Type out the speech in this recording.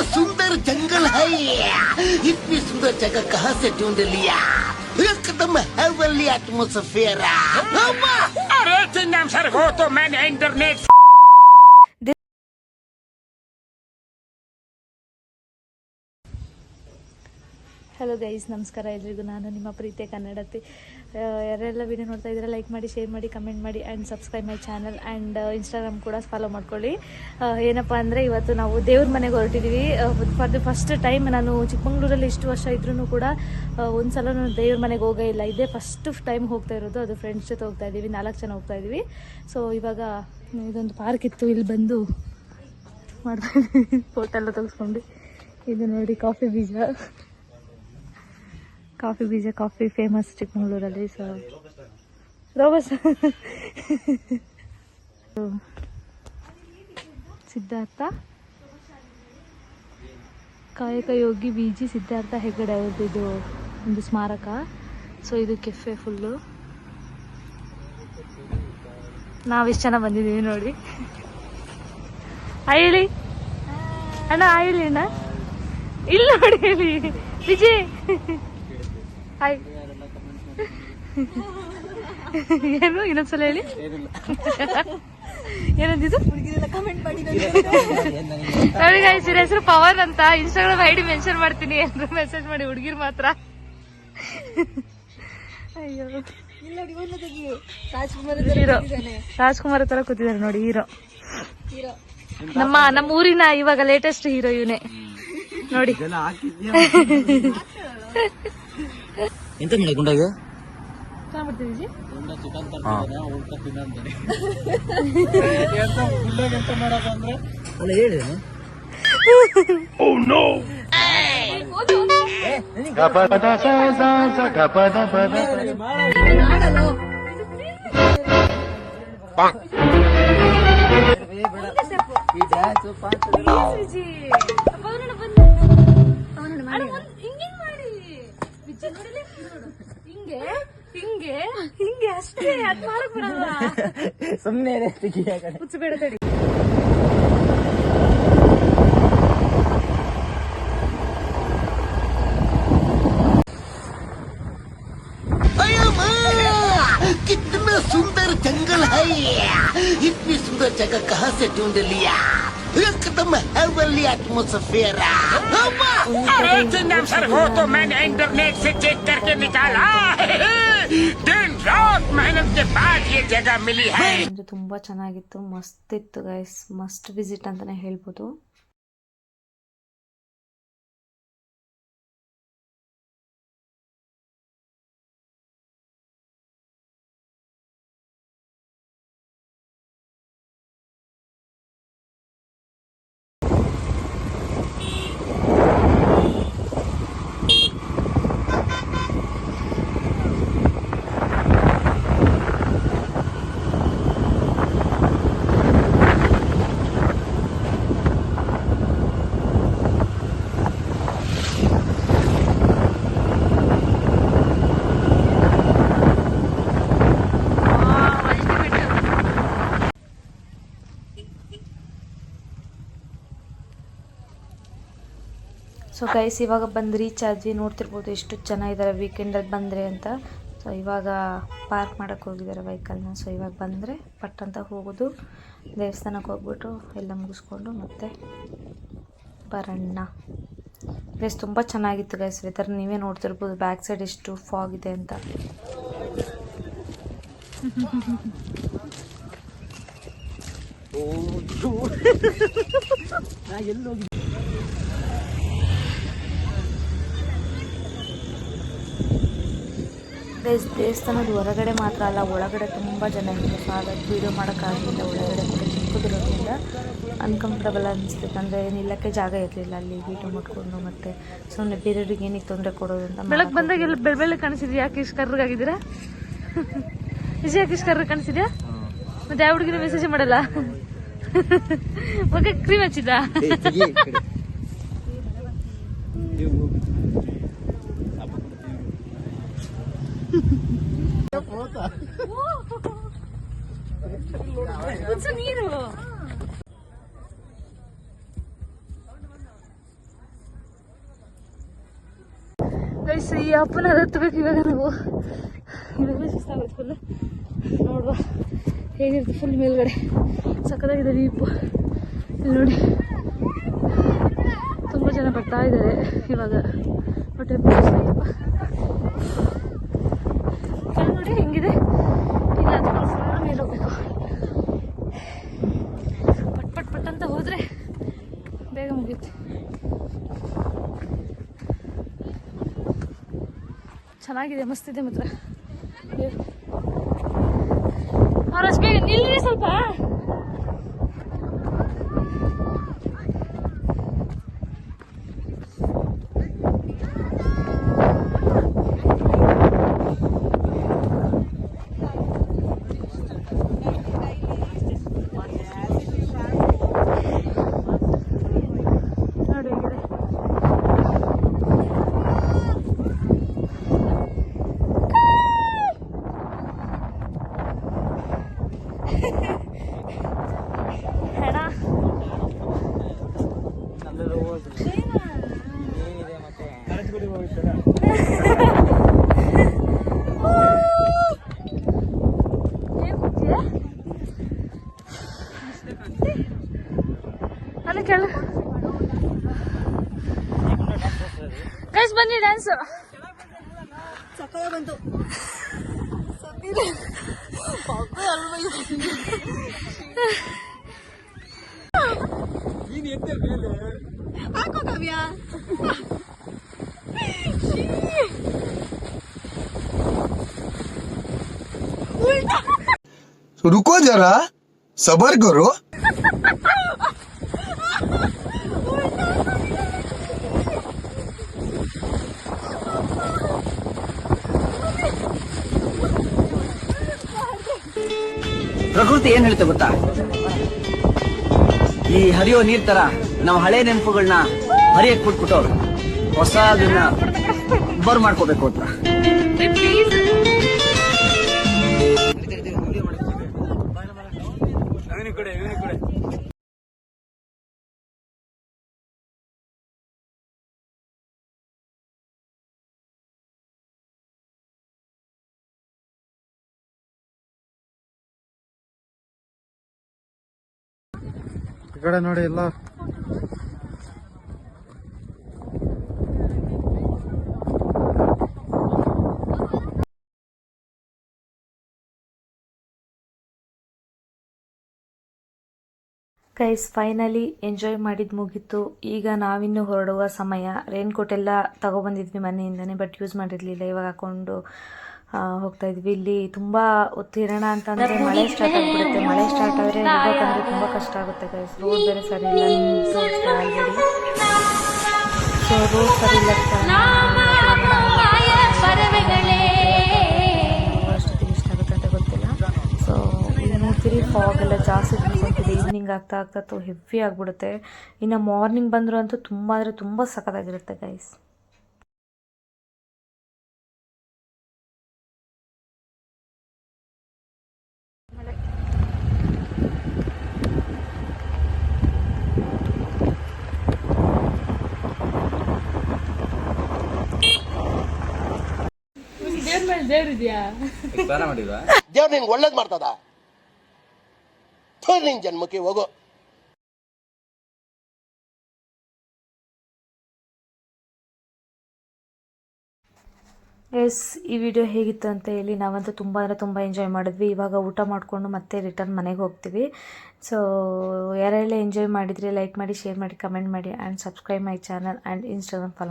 सुंदर जंगल है इतनी सुंदर जगह कहाँ से ढूंढ लिया एकदम हेवनली एटमॉस्फेयर अरे चिंगम सर वो तो मैंने इंटरनेट ಹಲೋ ಗೈಸ್, ನಮಸ್ಕಾರ ಎಲ್ರಿಗೂ. ನಾನು ನಿಮ್ಮ ಪ್ರೀತಿಯ ಕನ್ನಡತಿ. ಯಾರೆಲ್ಲ ವಿಡಿಯೋ ನೋಡ್ತಾ ಇದ್ದೀರಾ ಲೈಕ್ ಮಾಡಿ, ಶೇರ್ ಮಾಡಿ, ಕಮೆಂಟ್ ಮಾಡಿ and subscribe my channel and Instagram ಕೂಡ ಫಾಲೋ ಮಾಡ್ಕೊಳ್ಳಿ. ಏನಪ್ಪ ಅಂದರೆ ಇವತ್ತು ನಾವು ದೇವ್ರ ಮನೆಗೆ ಹೊರಟಿದ್ದೀವಿ. ಫಾರ್ ದ ಫಸ್ಟ್ ಟೈಮ್ ನಾನು ಚಿಕ್ಕಮಂಗ್ಳೂರಲ್ಲಿ ಇಷ್ಟು ವರ್ಷ ಇದ್ರೂ ಕೂಡ ಒಂದು ಸಲ ನಾನು ದೇವ್ರ ಮನೆಗೆ ಹೋಗೇ ಇಲ್ಲ. ಇದೇ ಫಸ್ಟ್ ಟೈಮ್ ಹೋಗ್ತಾ ಇರೋದು. ಅದು ಫ್ರೆಂಡ್ಸ್ ಜೊತೆ ಹೋಗ್ತಾ ಇದ್ದೀವಿ, 4 ಜನ ಹೋಗ್ತಾ ಇದ್ದೀವಿ. ಸೊ ಇವಾಗ ಇದೊಂದು ಪಾರ್ಕ್ ಇತ್ತು, ಇಲ್ಲಿ ಬಂದು ಮಾಡ್ತಾ ಇದ್ದೀವಿ. ಫೋಟೋ ಎಲ್ಲ ತೆಗೆಸ್ಕೊಂಡು. ಇದು ನೋಡಿ ಕಾಫಿ ಬೀಜ ಕಾಫಿ ಫೇಮಸ್ ಚಿಕ್ಕಮಂಗ್ಳೂರಲ್ಲಿ. ಸೊ ರೋಬಸ್ ಸಿದ್ಧಾರ್ಥ ಕಾಯಕ ಯೋಗಿ ವಿಜಿ ಸಿದ್ಧಾರ್ಥ ಹೆಗಡೆ ಅವ್ರದ್ದು ಇದು ಒಂದು ಸ್ಮಾರಕ. ಸೊ ಇದು ಕೆಫೆ ಫುಲ್ಲು. ನಾವಿಷ್ಟು ಜನ ಬಂದಿದ್ದೀವಿ ನೋಡಿ. ಹೇಳಿ ಅಣ್ಣ, ಹೇಳಿ ಅಣ್ಣ. ಇಲ್ಲ ನೋಡಿ, ಹೇಳಿ ವಿಜಯ್. ಹಾಯ್. ಏನು ಇನ್ನೊಂದ್ಸಲ ಹೇಳಿ. ಏನಂದಿದ್ದು ನೋಡಿ ಗೈಸ್, ಇವ್ರ ಹೆಸರು ಪವನ್ ಅಂತ. ಇನ್ಸ್ಟಾಗ್ರಾಮ್ ಐಡಿ ಮೆನ್ಷನ್ ಮಾಡ್ತೀನಿ, ಎಲ್ಲರೂ ಮೆಸೇಜ್ ಮಾಡಿ. ಹುಡುಗಿರ್ ಮಾತ್ರ. ಅಯ್ಯೋ, ಹೀರೋ ರಾಜ್ಕುಮಾರ್ ತರ ಕೂತಿದ್ದಾರೆ ನೋಡಿ. ಹೀರೋ ನಮ್ಮ ಊರಿನ ಇವಾಗ ಲೇಟೆಸ್ಟ್ ಹೀರೋ ಇವನೇ ನೋಡಿ. ಎಂತ ಮಾಡಿ ಗುಂಡಾಗ ಮಾಡ್ತೀವಿ ಅಲ್ಲ ಹೇಳಿ. ಹಿಂಗೆ ಅಷ್ಟೇ. ಅದ್ ಮಾಡಕ್ ಬಿಡಲ್ವಾ? ಸುಮ್ಮನೆ ಹುಚ್ಚಬೇಡ ತಡಿ. कितना सुंदर जंगल है इतनी सुंदर जगह कहाँ से ढूंढ लिया एकदम हेवनली एटमॉस्फेयर अरे चिंगम सर वो तो मैंने इंटरनेट से चेक करके निकाला दिन रात मेहनत के बाद ये जगह मिली है. ತುಂಬಾ ಚೆನ್ನಾಗಿತ್ತು, ಮಸ್ತ್ ಇತ್ತು ಗೈಸ್. ಮಸ್ಟ್ ವಿಸಿಟ್ ಅಂತಾನೆ ಹೇಳ್ಬೋದು. ಸೊ ಗೈಸ್, ಇವಾಗ ಬಂದು ರೀಚ್ ಆದ್ವಿ. ನೋಡ್ತಿರ್ಬೋದು ಎಷ್ಟು ಚೆನ್ನಾಗಿದ್ದಾರೆ ವೀಕೆಂಡಲ್ಲಿ ಬಂದರೆ ಅಂತ. ಸೊ ಇವಾಗ ಪಾರ್ಕ್ ಮಾಡೋಕ್ಕೆ ಹೋಗಿದ್ದಾರೆ ವೆಹಿಕಲ್ನ. ಸೊ ಇವಾಗ ಬಂದರೆ ಪಟ್ ಅಂತ ಹೋಗೋದು, ದೇವಸ್ಥಾನಕ್ಕೆ ಹೋಗ್ಬಿಟ್ಟು ಎಲ್ಲ ಮುಗಿಸ್ಕೊಂಡು ಮತ್ತೆ ಬರೋಣ. ಗೈಸ್ ತುಂಬ ಚೆನ್ನಾಗಿತ್ತು ಗೈಸ್ ವೆದರ್. ನೀವೇ ನೋಡ್ತಿರ್ಬೋದು ಬ್ಯಾಕ್ ಸೈಡ್ ಎಷ್ಟು ಫಾಗ್ ಇದೆ ಅಂತ. ಗೈಸ್ ದೇವಸ್ಥಾನದ ಹೊರಗಡೆ ಮಾತ್ರ ಅಲ್ಲ, ಒಳಗಡೆ ತುಂಬ ಜನ ಇದ್ರು. ಸೊ ಹಾಗಾಗಿ ವೀಡಿಯೋ ಮಾಡೋಕ್ಕಾಗಲಿಲ್ಲ. ಒಳಗಡೆ ಕೂಡ ಚಿಕ್ಕದಿರೋದ್ರಿಂದ ಅನ್ಕಂಫರ್ಟಬಲ್ ಅನಿಸ್ತಿತ್ತು. ಅಂದರೆ ನಿಲ್ಲಕ್ಕೆ ಜಾಗ ಇರಲಿಲ್ಲ ಅಲ್ಲಿ ವೀಡಿಯೋ ಮಾಡ್ಕೊಂಡು. ಮತ್ತು ಸುಮ್ಮನೆ ಬೇರೆಯವ್ರಿಗೆ ಏನಕ್ಕೆ ತೊಂದರೆ ಕೊಡೋದು ಅಂತ. ಬೆಳಗ್ಗೆ ಬಂದಾಗ ಎಲ್ಲ ಬೆಳೆ ಕಾಣಿಸಿದ್ಯಾ? ಯಾಕೆ ಇಷ್ಟು ಕರ್ರಗಾಗಿದ್ದೀರಾ? ವಿಜಯ್ ಯಾಕೆ ಇಷ್ಟು ಕರ್ರ ಕಾಣಿಸಿದ್ಯಾ? ಮತ್ತೆ ಯಾವ ಹುಡುಗಿನ ಮೆಸೇಜ್ ಮಾಡಲ್ಲ? ಮಗ ಕ್ರೀಮ್ ಹಚ್ಚಿದ್ದ? ನೀರು ಗೈಸ್ ಈ ಅಪ್ಪನ ಹತ್ತಬೇಕು ಇವಾಗ ನಾವು. ಇವಾಗಲೇ ಸುಸ್ತಾಗುತ್ತೆ ಫುಲ್. ನೋಡುವ ಹೇಗಿರುತ್ತೆ ಫುಲ್ ಮೇಲ್ಗಡೆ ಸಕ್ಕದಾಗಿದೆ ವೀಪು. ಇಲ್ಲಿ ನೋಡಿ ತುಂಬ ಜನ ಬರ್ತಾ ಇದ್ದಾರೆ ಇವಾಗ. ಹೊಟ್ಟೆ ಕೆಳಗೆ ನೋಡಿ ಹೆಂಗಿದೆ. ಇಲ್ಲ ಅದು ಫುಲ್ ಮೇಲೆ ಹೋಗ್ಬೇಕು. ಪಟ್ ಪಟ್ ಪಟ್ ಅಂತ ಹೋದರೆ ಬೇಗ ಮುಗಿಯುತ್ತೆ. ಚೆನ್ನಾಗಿದೆ, ಮಸ್ತಿದೆ ಮಾತ್ರ. ಅವರಷ್ಟು ಬೇಗ ನಿಲ್ರಿ ಸ್ವಲ್ಪ. ನೋಡಿ ಹೇಗಿದೆ. ಹೆಣ ಅಲ್ಲಿ ಕೇಳ ಗೈಸ್ ಬನ್ನಿ ಡ್ಯಾನ್ಸ್. ಬಂತು ಹಾಕೋ ಕಾವ್ಯ. रुको जरा सबर करो. ಪ್ರಕೃತಿ ಏನ್ ಹೇಳ್ತೆ ಗೊತ್ತಾ? ಈ ಹರಿಯೋ ನೀರ್ ತರ ನಾವು ಹಳೆ ನೆನಪುಗಳನ್ನ ಹರಿಯಕ್ ಬಿಟ್ಬಿಟ್ಟು ಹೊಸದನ್ನ ಬರ್ ಮಾಡ್ಕೋಬೇಕು ಅಂತ. ಈ ಕಡೆ ನೋಡಿ ಎಲ್ಲ ಗೈಸ್ ಫೈನಲಿ ಎಂಜಾಯ್ ಮಾಡಿದ್ದು ಮುಗೀತು. ಈಗ ನಾವಿನ್ನೂ ಹೊರಡುವ ಸಮಯ. ರೈನ್ ಕೋಟ್ ಎಲ್ಲ ತಗೊಬಂದಿದ್ವಿ ಮನೆಯಿಂದನೇ, ಬಟ್ ಯೂಸ್ ಮಾಡಿರಲಿಲ್ಲ. ಇವಾಗ ಹಾಕೊಂಡು ಹೋಗ್ತಾ ಇದ್ವಿ. ಇಲ್ಲಿ ತುಂಬ ಉತ್ತೀರ್ಣ ಅಂತಂದರೆ ಮಳೆ ಸ್ಟಾರ್ಟ್ ಆಗಿಬಿಡುತ್ತೆ. ಮಳೆ ಸ್ಟಾರ್ಟ್ ಆದರೆ ಹೋಗ್ಬೇಕಂದ್ರೆ ತುಂಬ ಕಷ್ಟ ಆಗುತ್ತೆ ಗೈಸ್. ರೋಡ್ ಬೇರೆ ಸರಿ ಇಲ್ಲ, ನಿಮ್ಗೆ ತೋರಿಸ್ತಾ ಆಲ್ರೆಡಿ. ಸೊ ರೋಡ್ ಸರಿ ಇಲ್ಲ ಅಷ್ಟೊತ್ತಿಗೆ ಇಷ್ಟ ಆಗುತ್ತೆ ಅಂತ ಗೊತ್ತಿಲ್ಲ. ಸೊ ಇಲ್ಲಿ ನೋಡ್ತೀರಿ ಫಾಗ್ ಎಲ್ಲ ಜಾಸ್ತಿ ತುಂಬಿದೆ. ಈವ್ನಿಂಗ್ ಆಗ್ತಾ ಆಗ್ತಾ ಹೆವಿ ಆಗಿಬಿಡುತ್ತೆ. ಇನ್ನು ಮಾರ್ನಿಂಗ್ ಬಂದರೂ ಅಂತೂ ತುಂಬ ಅಂದರೆ ತುಂಬ ಸಖತ್ತಾಗಿರುತ್ತೆ ಗೈಸ್. ದೇವ್ರು ನಿಂಗೆ ಒಳ್ಳೇದ್ ಮಾಡ್ತದ. ನಿನ್ ಜನ್ಮಕ್ಕೆ ಹೋಗೋ. ಎಸ್, ಈ ವಿಡಿಯೋ ಹೇಗಿತ್ತು ಅಂತ ಹೇಳಿ. ನಾವಂತೂ ತುಂಬ ಅಂದರೆ ತುಂಬ ಎಂಜಾಯ್ ಮಾಡಿದ್ವಿ. ಇವಾಗ ಊಟ ಮಾಡಿಕೊಂಡು ಮತ್ತೆ ರಿಟರ್ನ್ ಮನೆಗೆ ಹೋಗ್ತೀವಿ. ಸೊ ಯಾರೆಲ್ಲ ಎಂಜಾಯ್ ಮಾಡಿದ್ರಿ ಲೈಕ್ ಮಾಡಿ, ಶೇರ್ ಮಾಡಿ, ಕಮೆಂಟ್ ಮಾಡಿ and subscribe my channel and Instagram follow